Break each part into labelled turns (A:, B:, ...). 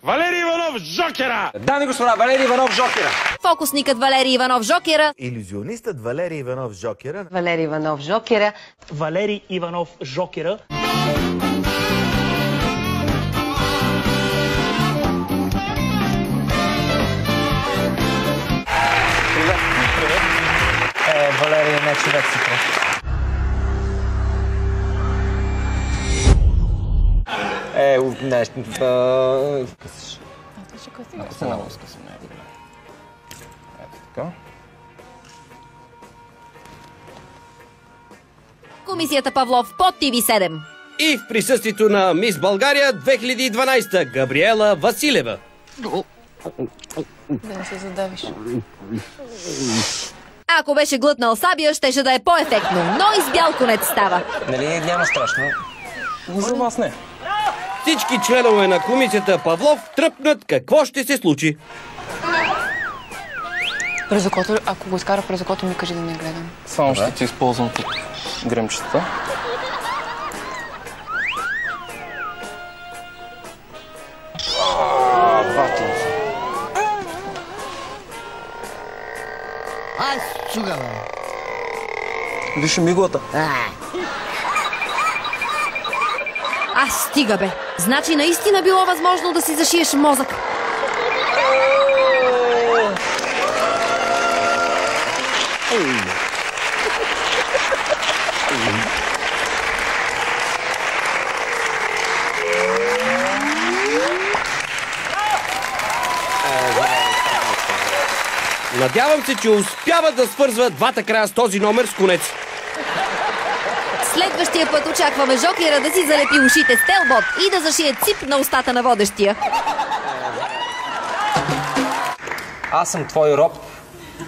A: Валери Иванов Жокера!
B: Дами и господа, Валери Иванов Жокера!
C: Фокусникът Валери Иванов Жокера.
D: Иллюзионистът Валери Иванов Жокера.
E: Валери Иванов Жокера.
F: Валери Иванов Жокера.
B: Привет. Привет. Валери е не човек си просто. Късаш. Ако се много скъсам, не е добре. Ето така.
C: Комисията Павлов под TV7.
G: И в присъствието на Мис България 2012 Габриела Василева.
H: Да не се задавиш.
C: Ако беше глътнал сабия, щеше да е по-ефектно, но и с бял конец става.
B: Нали няма страшно? За вас не.
G: Всички членове на комисията Павлов тръпнат какво ще се случи.
H: През окото, ако го изкара през окото, ми кажи да не гледам.
I: Само ще ти използвам тук гремчетата.
J: Ай, чуга, бе.
I: Виж миглата.
C: Стига бе. Значи наистина било възможно да си зашиеш мозък.
G: Надявам се, че успяват да свързват двата края с този номер с конец.
C: Следващия път очакваме Жокера да си залепи ушите с телбот и да зашие цип на устата на водещия.
B: Аз съм твой роб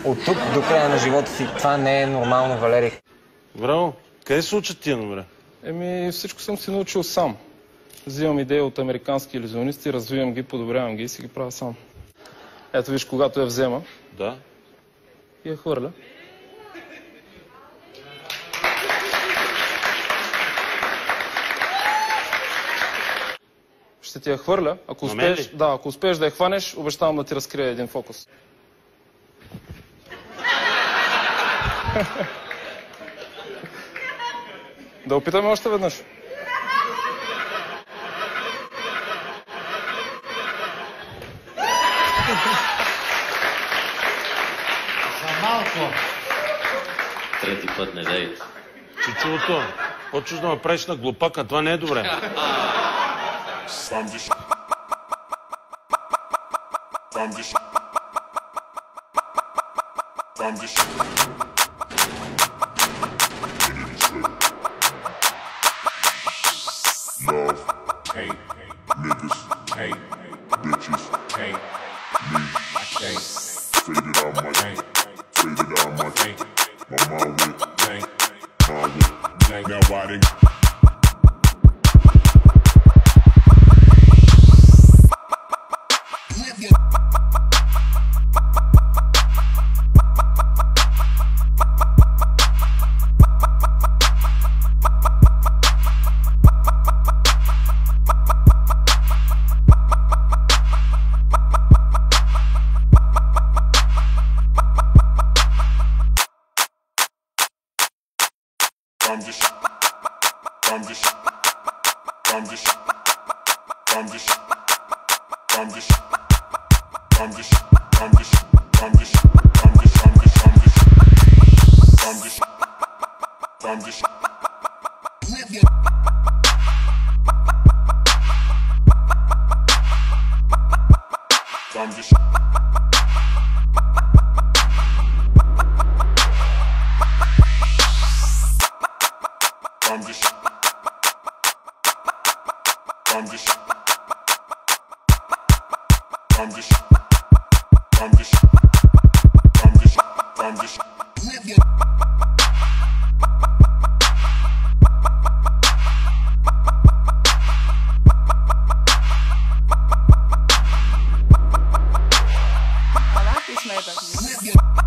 B: от тук до края на живота си. Това не е нормално, Валери.
A: Браво! Къде се учат тия номера?
I: Всичко съм си научил сам. Взимам идеи от американски иллюзионисти, развивам ги, подобрявам ги и си ги правя сам. Ето виж, когато я взема.
A: Да.
I: И я хвърля. Ще ти я хвърля. Ако успееш да я хванеш, обещавам да ти разкрия един фокус. Да опитаме още веднъж.
J: За малко.
K: Трети път не дай.
A: Чучулото, почваш да ме правиш на глупака, това не е добре.
L: Love, hate, niggas, hate, bitches, hate, me, hate, faded out my hate, faded out my hate, my mom with hate, mom with hate, now riding.
H: Voilà, puis je m'avais pas.